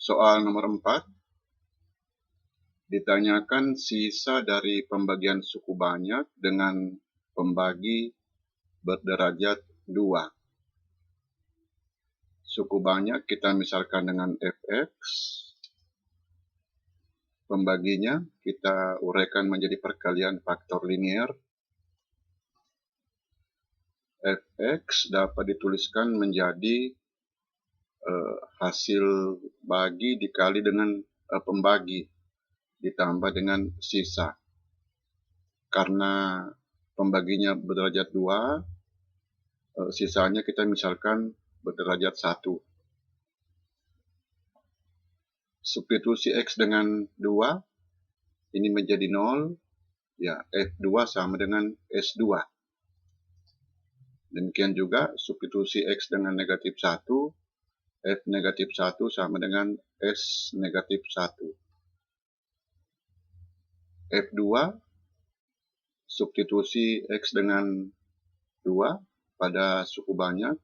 Soal nomor 4, ditanyakan sisa dari pembagian suku banyak dengan pembagi berderajat 2. Suku banyak kita misalkan dengan fx, pembaginya kita uraikan menjadi perkalian faktor linier. Fx dapat dituliskan menjadi hasil bagi dikali dengan pembagi ditambah dengan sisa. Karena pembaginya berderajat 2, sisanya kita misalkan berderajat 1. Substitusi X dengan 2, ini menjadi 0, ya F2 sama dengan S2. Demikian juga substitusi X dengan negatif 1, F negatif 1 sama dengan S negatif 1. F2, substitusi X dengan 2 pada suku banyak,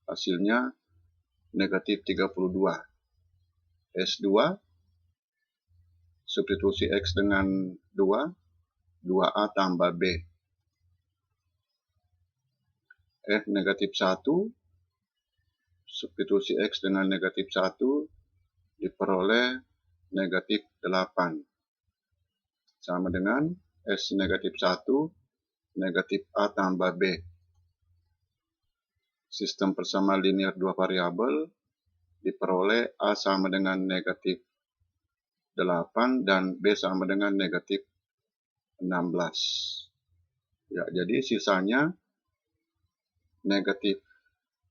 hasilnya negatif 32. S2, substitusi X dengan 2, 2A tambah B. F negatif 1, substitusi X dengan negatif 1, diperoleh negatif 8. Sama dengan S negatif 1, negatif A tambah B. Sistem persamaan linear 2 variabel, diperoleh A sama dengan negatif 8 dan B sama dengan negatif 16. Ya, jadi sisanya negatif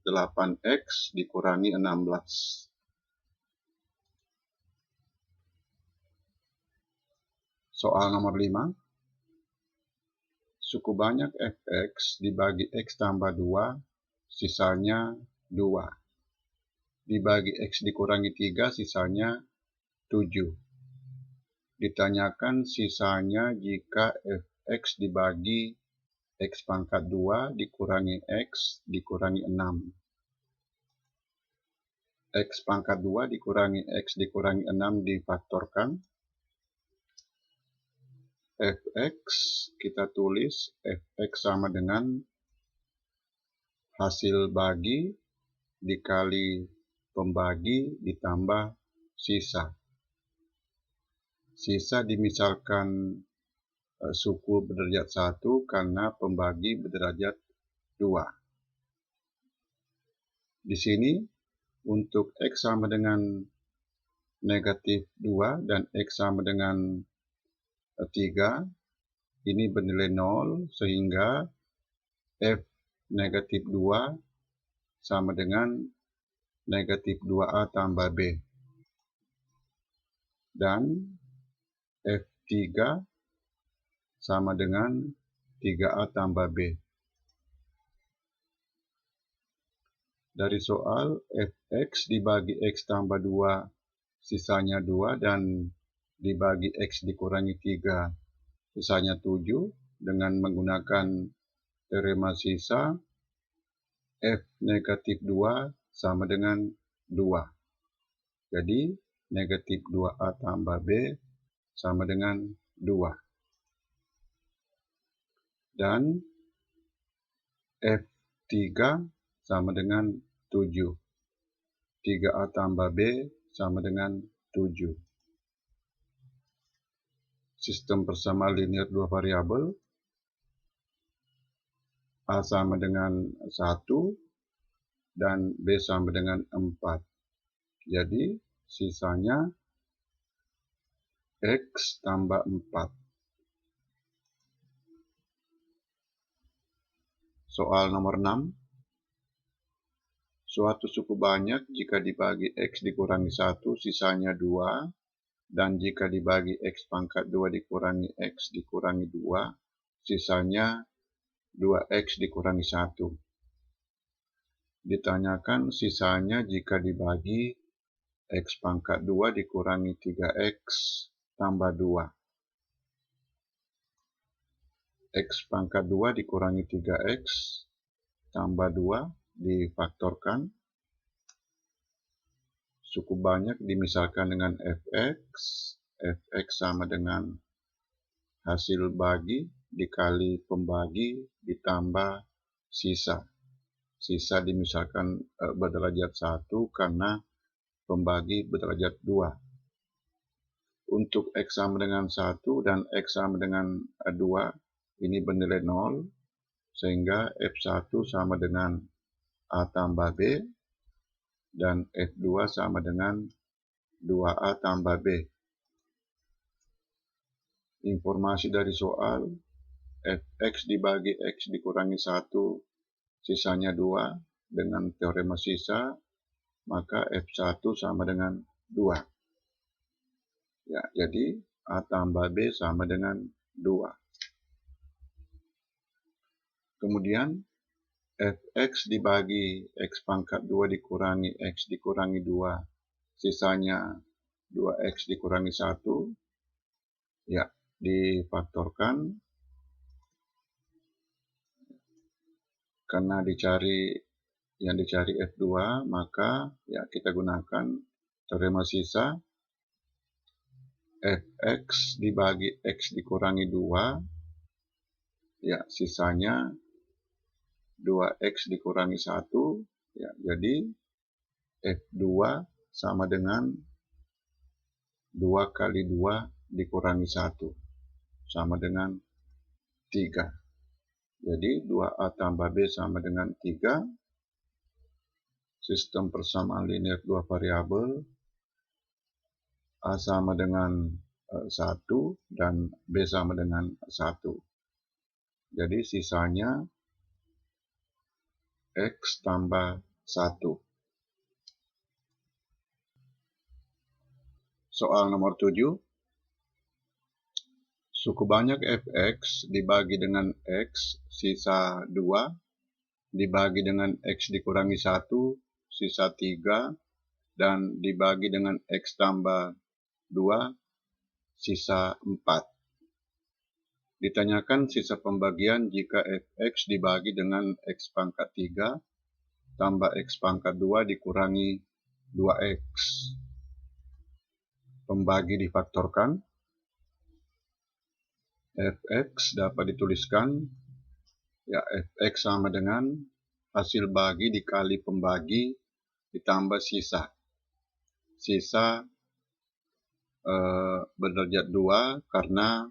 8X dikurangi 16. Soal nomor 5. Suku banyak Fx dibagi X tambah 2, sisanya 2. Dibagi X dikurangi 3, sisanya 7. Ditanyakan sisanya jika Fx dibagi X pangkat 2 dikurangi X dikurangi 6. X pangkat 2 dikurangi X dikurangi 6 difaktorkan. Fx kita tulis Fx sama dengan hasil bagi dikali pembagi ditambah sisa. Sisa dimisalkan suku berderajat 1 karena pembagi berderajat 2. Di sini untuk X sama dengan negatif 2 dan X sama dengan 3, ini bernilai 0 sehingga F negatif 2 sama dengan negatif 2A tambah B. Dan F3 sama dengan 3A tambah B. Dari soal, Fx dibagi X tambah 2 sisanya 2 dan dibagi X dikurangi 3 sisanya 7 dengan menggunakan teorema sisa, F negatif 2 sama dengan 2. Jadi negatif 2A tambah B sama dengan 2. Dan F3 sama dengan 7. 3A tambah B sama dengan 7. Sistem persamaan linear 2 variabel, A sama dengan 1 dan B sama dengan 4. Jadi sisanya X tambah 4. Soal nomor 6. Suatu suku banyak jika dibagi X dikurangi 1 sisanya 2, dan jika dibagi X pangkat 2 dikurangi X dikurangi 2, sisanya 2X dikurangi 1. Ditanyakan sisanya jika dibagi X pangkat 2 dikurangi 3X tambah 2. X pangkat 2 dikurangi 3X tambah 2 difaktorkan. Cukup banyak dimisalkan dengan fx. Fx sama dengan hasil bagi dikali pembagi ditambah sisa. Sisa dimisalkan berderajat 1 karena pembagi berderajat 2. Untuk X sama dengan 1 dan X sama dengan 2, ini bernilai 0, sehingga F1 sama dengan A tambah B, dan F2 sama dengan 2A tambah B. Informasi dari soal, Fx dibagi X dikurangi 1, sisanya 2, dengan teorema sisa, maka F1 sama dengan 2. Ya, jadi A tambah B sama dengan 2. Kemudian Fx dibagi X pangkat 2 dikurangi X dikurangi 2, sisanya 2X dikurangi 1. Ya, difaktorkan. Karena yang dicari F2, maka ya kita gunakan teorema sisa. Fx dibagi X dikurangi 2, ya sisanya 2X dikurangi 1, ya jadi F2 sama dengan 2 kali 2 dikurangi 1, sama dengan 3. Jadi 2A tambah B sama dengan 3. Sistem persamaan linear 2 variabel. A sama dengan 1 dan B sama dengan 1. Jadi sisanya X tambah 1. Soal nomor 7. Suku banyak Fx dibagi dengan X sisa 2, dibagi dengan X dikurangi 1, sisa 3, dan dibagi dengan X tambah 2, sisa 4. Ditanyakan sisa pembagian jika Fx dibagi dengan X pangkat 3 tambah X pangkat 2 dikurangi 2X. Pembagi difaktorkan. Fx dapat dituliskan, ya Fx sama dengan hasil bagi dikali pembagi ditambah sisa. Sisa berderajat 2 karena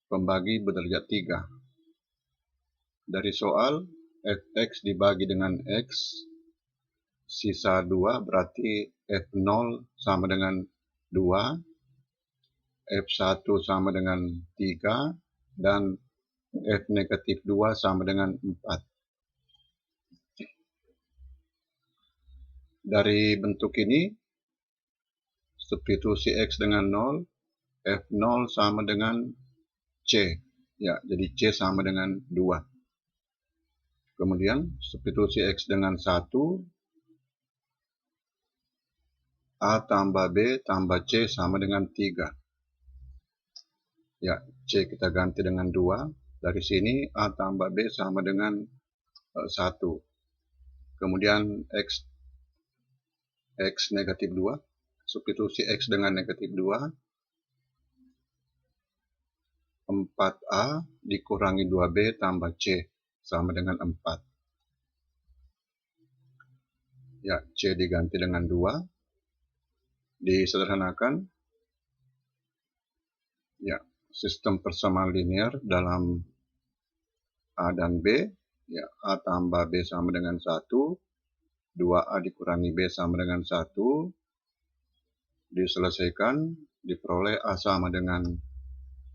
pembagi berderajat 3. Dari soal, Fx dibagi dengan X, sisa 2 berarti F0 sama dengan 2, F1 sama dengan 3, dan F negatif 2 sama dengan 4. Dari bentuk ini, substitusi X dengan 0, F0 sama dengan C. Ya, jadi C sama dengan 2. Kemudian substitusi X dengan 1, A tambah B tambah C sama dengan 3. Ya, C kita ganti dengan 2. Dari sini A tambah B sama dengan 1. Kemudian X negatif 2. Substitusi X dengan negatif 2. 4A dikurangi 2B tambah C sama dengan 4. Ya, C diganti dengan 2. Disederhanakan. Ya, sistem persamaan linear dalam A dan B. Ya, A tambah B sama dengan 1. 2A dikurangi B sama dengan 1. Diselesaikan, diperoleh A sama dengan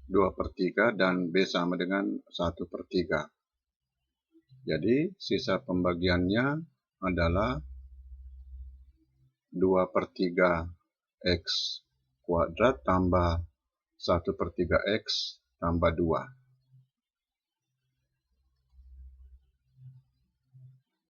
2/3 dan B sama dengan 1/3. Jadi sisa pembagiannya adalah 2/3 X kuadrat tambah 1/3 X tambah 2.